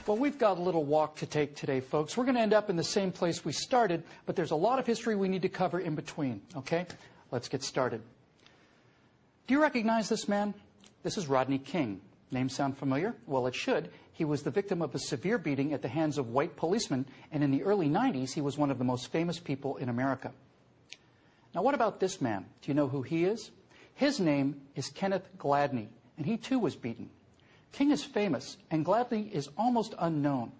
Well, we've got a little walk to take today, folks. We're going to end up in the same place we started, but there's a lot of history we need to cover in between, okay? Let's get started. Do you recognize this man? This is Rodney King. Name sound familiar? Well, it should. He was the victim of a severe beating at the hands of white policemen, and in the early 90s, he was one of the most famous people in America. Now, what about this man? Do you know who he is? His name is Kenneth Gladney, and he too was beaten. King is famous, and Gladney is almost unknown,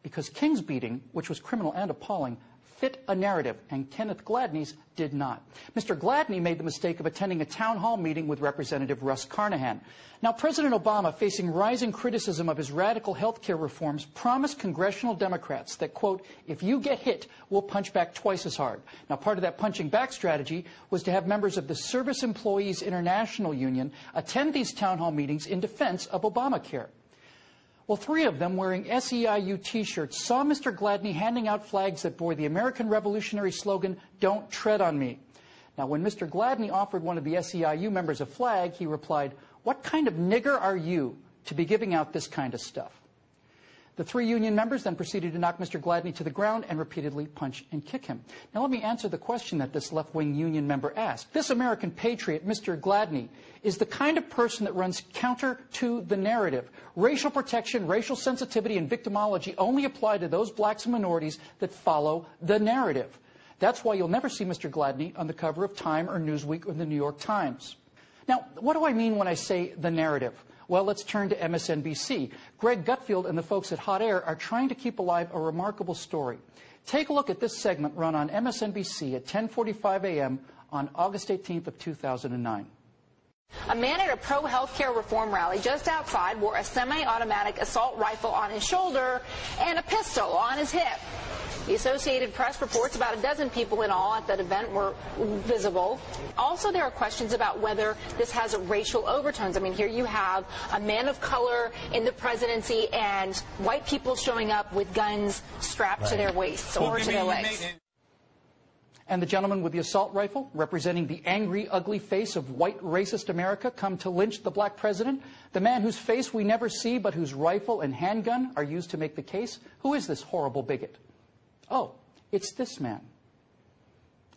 because King's beating, which was criminal and appalling, fit a narrative, and Kenneth Gladney's did not. Mr. Gladney made the mistake of attending a town hall meeting with Representative Russ Carnahan. Now, President Obama, facing rising criticism of his radical health care reforms, promised congressional Democrats that, quote, if you get hit, we'll punch back twice as hard. Now, part of that punching back strategy was to have members of the Service Employees International Union attend these town hall meetings in defense of Obamacare. Well, 3 of them, wearing SEIU T-shirts, saw Mr. Gladney handing out flags that bore the American Revolutionary slogan, "Don't tread on me." Now, when Mr. Gladney offered one of the SEIU members a flag, he replied, "What kind of nigger are you to be giving out this kind of stuff?" The 3 union members then proceeded to knock Mr. Gladney to the ground and repeatedly punch and kick him. Now, let me answer the question that this left-wing union member asked. This American patriot, Mr. Gladney, is the kind of person that runs counter to the narrative. Racial protection, racial sensitivity, and victimology only apply to those blacks and minorities that follow the narrative. That's why you'll never see Mr. Gladney on the cover of Time or Newsweek or the New York Times. Now, what do I mean when I say the narrative? Well, let's turn to MSNBC. Greg Gutfeld and the folks at Hot Air are trying to keep alive a remarkable story. Take a look at this segment run on MSNBC at 10:45 a.m. on August 18th of 2009. A man at a pro-healthcare reform rally just outside wore a semi-automatic assault rifle on his shoulder and a pistol on his hip. The Associated Press reports about a dozen people in all at that event were visible. Also, there are questions about whether this has racial overtones. I mean, here you have a man of color in the presidency and white people showing up with guns strapped to their waists or to their legs. And the gentleman with the assault rifle, representing the angry, ugly face of white racist America, come to lynch the black president? The man whose face we never see, but whose rifle and handgun are used to make the case? Who is this horrible bigot? Oh, it's this man.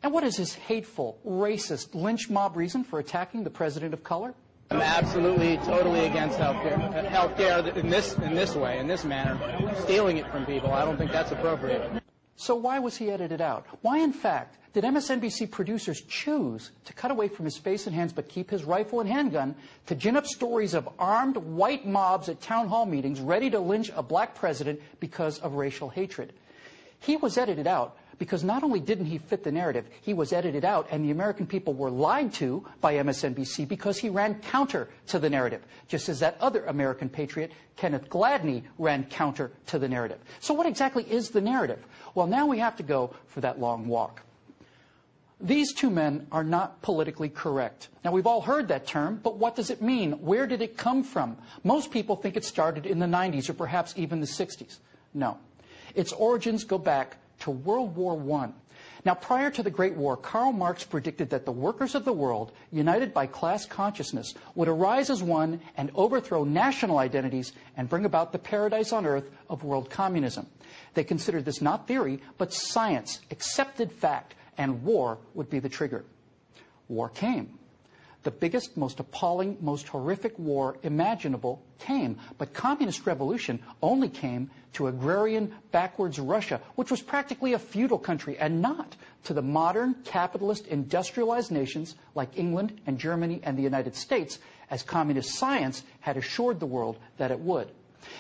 And what is his hateful, racist, lynch mob reason for attacking the president of color? I'm absolutely, totally against healthcare in this way, in this manner, stealing it from people. I don't think that's appropriate. So why was he edited out? Why, in fact, did MSNBC producers choose to cut away from his face and hands but keep his rifle and handgun to gin up stories of armed white mobs at town hall meetings ready to lynch a black president because of racial hatred? He was edited out because not only didn't he fit the narrative, he was edited out, and the American people were lied to by MSNBC because he ran counter to the narrative, just as that other American patriot, Kenneth Gladney, ran counter to the narrative. So what exactly is the narrative? Well, now we have to go for that long walk. These 2 men are not politically correct. Now, we've all heard that term, but what does it mean? Where did it come from? Most people think it started in the 90s or perhaps even the 60s. No. Its origins go back to World War I. Now, prior to the Great War, Karl Marx predicted that the workers of the world, united by class consciousness, would arise as one and overthrow national identities and bring about the paradise on earth of world communism. They considered this not theory, but science, accepted fact, and war would be the trigger. War came. The biggest, most appalling, most horrific war imaginable came. But communist revolution only came to agrarian, backwards Russia, which was practically a feudal country, and not to the modern, capitalist, industrialized nations like England and Germany and the United States, as communist science had assured the world that it would.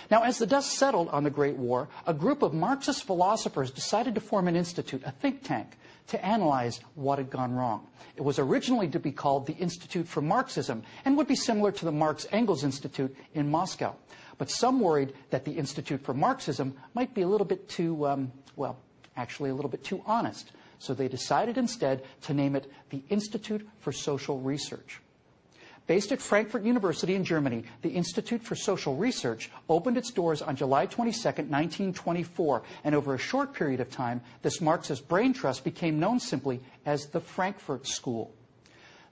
Now, as the dust settled on the Great War, a group of Marxist philosophers decided to form an institute, a think tank, to analyze what had gone wrong. It was originally to be called the Institute for Marxism and would be similar to the Marx-Engels Institute in Moscow. But some worried that the Institute for Marxism might be a little bit too, actually a little bit too honest. So they decided instead to name it the Institute for Social Research. Based at Frankfurt University in Germany, the Institute for Social Research opened its doors on July 22, 1924, and over a short period of time, this Marxist brain trust became known simply as the Frankfurt School.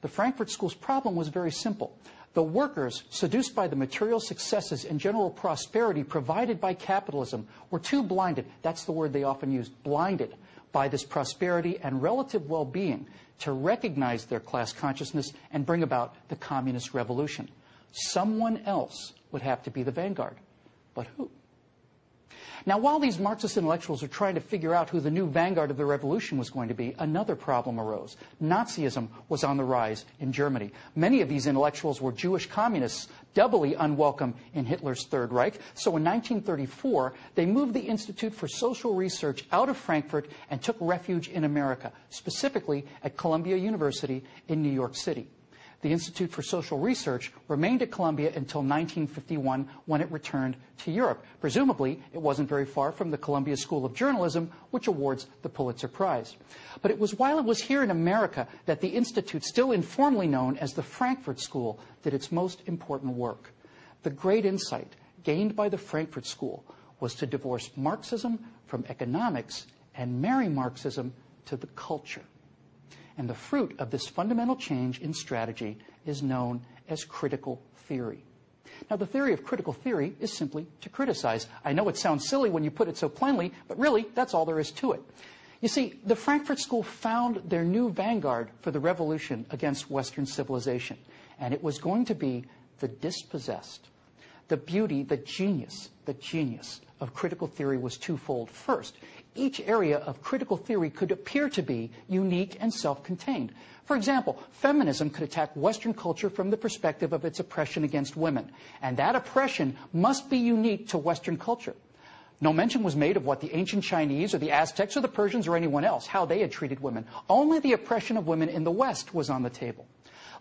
The Frankfurt School's problem was very simple. The workers, seduced by the material successes and general prosperity provided by capitalism, were too blinded, that's the word they often used, blinded, by this prosperity and relative well-being to recognize their class consciousness and bring about the communist revolution. Someone else would have to be the vanguard. But who? Now, while these Marxist intellectuals are trying to figure out who the new vanguard of the revolution was going to be, another problem arose. Nazism was on the rise in Germany. Many of these intellectuals were Jewish communists, doubly unwelcome in Hitler's Third Reich. So in 1934, they moved the Institute for Social Research out of Frankfurt and took refuge in America, specifically at Columbia University in New York City. The Institute for Social Research remained at Columbia until 1951, when it returned to Europe. Presumably, it wasn't very far from the Columbia School of Journalism, which awards the Pulitzer Prize. But it was while it was here in America that the Institute, still informally known as the Frankfurt School, did its most important work. The great insight gained by the Frankfurt School was to divorce Marxism from economics and marry Marxism to the culture. And the fruit of this fundamental change in strategy is known as critical theory. Now, the theory of critical theory is simply to criticize. I know it sounds silly when you put it so plainly, but really, that's all there is to it. You see, the Frankfurt School found their new vanguard for the revolution against Western civilization, and it was going to be the dispossessed. The beauty, the genius of critical theory was twofold. First, each area of critical theory could appear to be unique and self-contained. For example, feminism could attack Western culture from the perspective of its oppression against women, and that oppression must be unique to Western culture. No mention was made of what the ancient Chinese or the Aztecs or the Persians or anyone else, how they had treated women. Only the oppression of women in the West was on the table.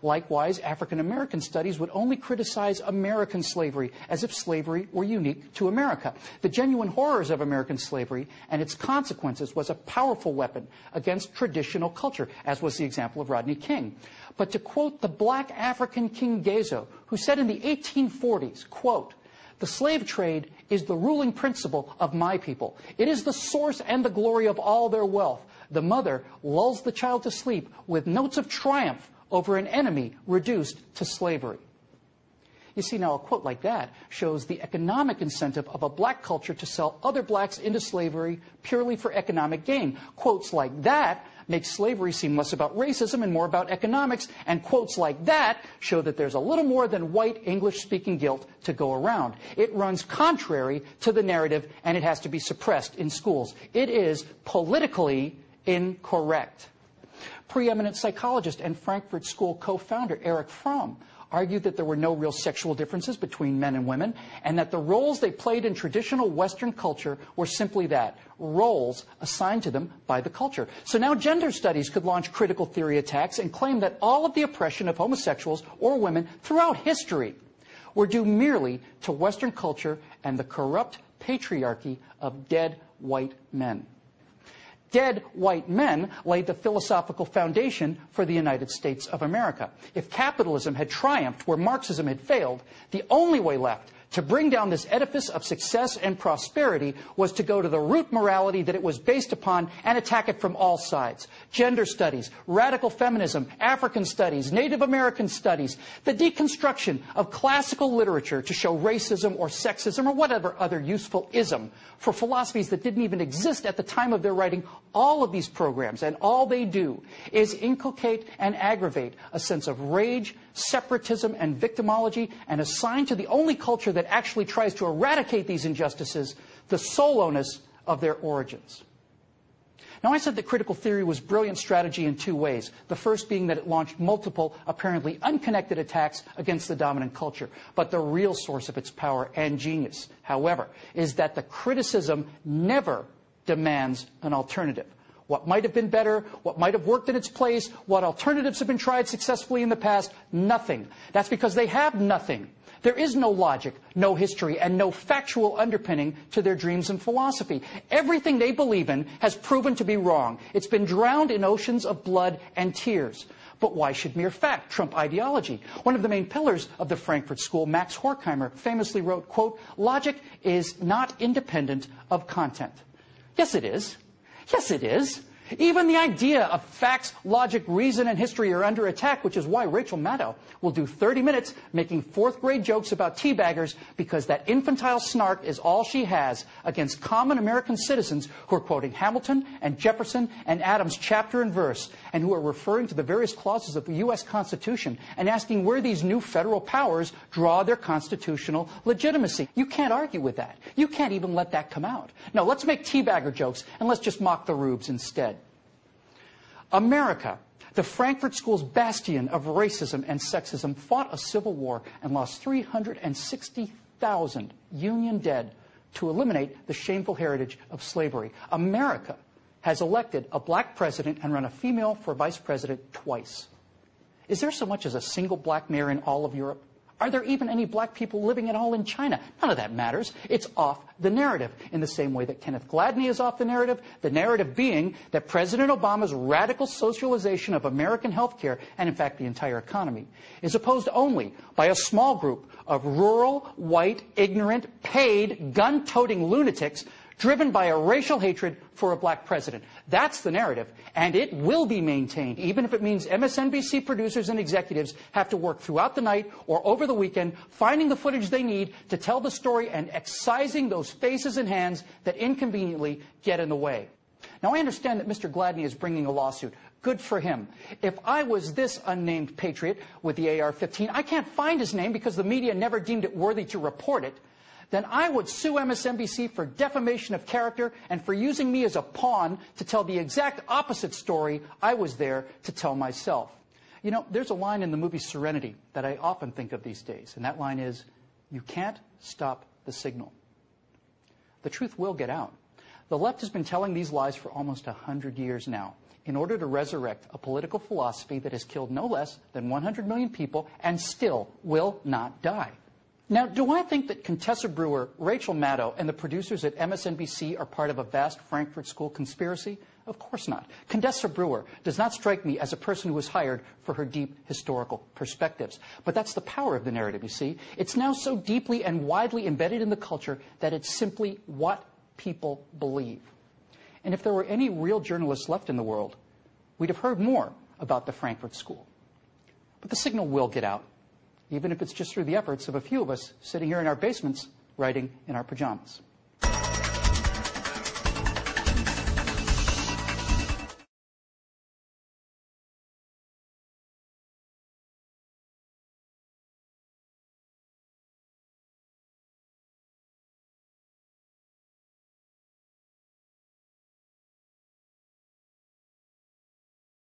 Likewise, African American studies would only criticize American slavery as if slavery were unique to America. The genuine horrors of American slavery and its consequences was a powerful weapon against traditional culture, as was the example of Rodney King. But to quote the black African King Gezo, who said in the 1840s, quote, "The slave trade is the ruling principle of my people. It is the source and the glory of all their wealth. The mother lulls the child to sleep with notes of triumph over an enemy reduced to slavery." You see, now a quote like that shows the economic incentive of a black culture to sell other blacks into slavery purely for economic gain. Quotes like that make slavery seem less about racism and more about economics, and quotes like that show that there's a little more than white English-speaking guilt to go around. It runs contrary to the narrative, and it has to be suppressed in schools. It is politically incorrect. Preeminent psychologist and Frankfurt School co-founder Erich Fromm argued that there were no real sexual differences between men and women, and that the roles they played in traditional Western culture were simply that, roles assigned to them by the culture. So now gender studies could launch critical theory attacks and claim that all of the oppression of homosexuals or women throughout history were due merely to Western culture and the corrupt patriarchy of dead white men. Dead white men laid the philosophical foundation for the United States of America. If capitalism had triumphed where Marxism had failed, the only way left to bring down this edifice of success and prosperity was to go to the root morality that it was based upon and attack it from all sides. Gender studies, radical feminism, African studies, Native American studies, the deconstruction of classical literature to show racism or sexism or whatever other useful ism for philosophies that didn't even exist at the time of their writing. All of these programs, and all they do, is inculcate and aggravate a sense of rage, separatism, and victimology, and assign to the only culture that actually tries to eradicate these injustices the sole onus of their origins. Now, I said that critical theory was brilliant strategy in two ways. The first being that it launched multiple, apparently unconnected attacks against the dominant culture. But the real source of its power and genius, however, is that the criticism never demands an alternative. What might have been better, what might have worked in its place, what alternatives have been tried successfully in the past, nothing. That's because they have nothing. There is no logic, no history, and no factual underpinning to their dreams and philosophy. Everything they believe in has proven to be wrong. It's been drowned in oceans of blood and tears. But why should mere fact trump ideology? One of the main pillars of the Frankfurt School, Max Horkheimer, famously wrote, quote, "Logic is not independent of content." Yes, it is. Yes, it is. Even the idea of facts, logic, reason, and history are under attack, which is why Rachel Maddow will do 30 minutes making fourth-grade jokes about teabaggers, because that infantile snark is all she has against common American citizens who are quoting Hamilton and Jefferson and Adams chapter and verse, and who are referring to the various clauses of the U.S. Constitution and asking where these new federal powers draw their constitutional legitimacy. You can't argue with that. You can't even let that come out. No, let's make teabagger jokes, and let's just mock the rubes instead. America, the Frankfurt School's bastion of racism and sexism, fought a civil war and lost 360,000 Union dead to eliminate the shameful heritage of slavery. America has elected a black president and run a female for vice president twice. Is there so much as a single black mayor in all of Europe? Are there even any black people living at all in China? None of that matters. It's off the narrative, in the same way that Kenneth Gladney is off the narrative being that President Obama's radical socialization of American healthcare, and in fact the entire economy, is opposed only by a small group of rural, white, ignorant, paid, gun-toting lunatics driven by a racial hatred for a black president. That's the narrative, and it will be maintained, even if it means MSNBC producers and executives have to work throughout the night or over the weekend, finding the footage they need to tell the story and excising those faces and hands that inconveniently get in the way. Now, I understand that Mr. Gladney is bringing a lawsuit. Good for him. If I was this unnamed patriot with the AR-15, I can't find his name because the media never deemed it worthy to report it, then I would sue MSNBC for defamation of character and for using me as a pawn to tell the exact opposite story I was there to tell myself. You know, there's a line in the movie Serenity that I often think of these days, and that line is, "You can't stop the signal." The truth will get out. The left has been telling these lies for almost 100 years now in order to resurrect a political philosophy that has killed no less than 100 million people and still will not die. Now, do I think that Contessa Brewer, Rachel Maddow, and the producers at MSNBC are part of a vast Frankfurt School conspiracy? Of course not. Contessa Brewer does not strike me as a person who was hired for her deep historical perspectives. But that's the power of the narrative, you see. It's now so deeply and widely embedded in the culture that it's simply what people believe. And if there were any real journalists left in the world, we'd have heard more about the Frankfurt School. But the signal will get out, even if it's just through the efforts of a few of us sitting here in our basements writing in our pajamas.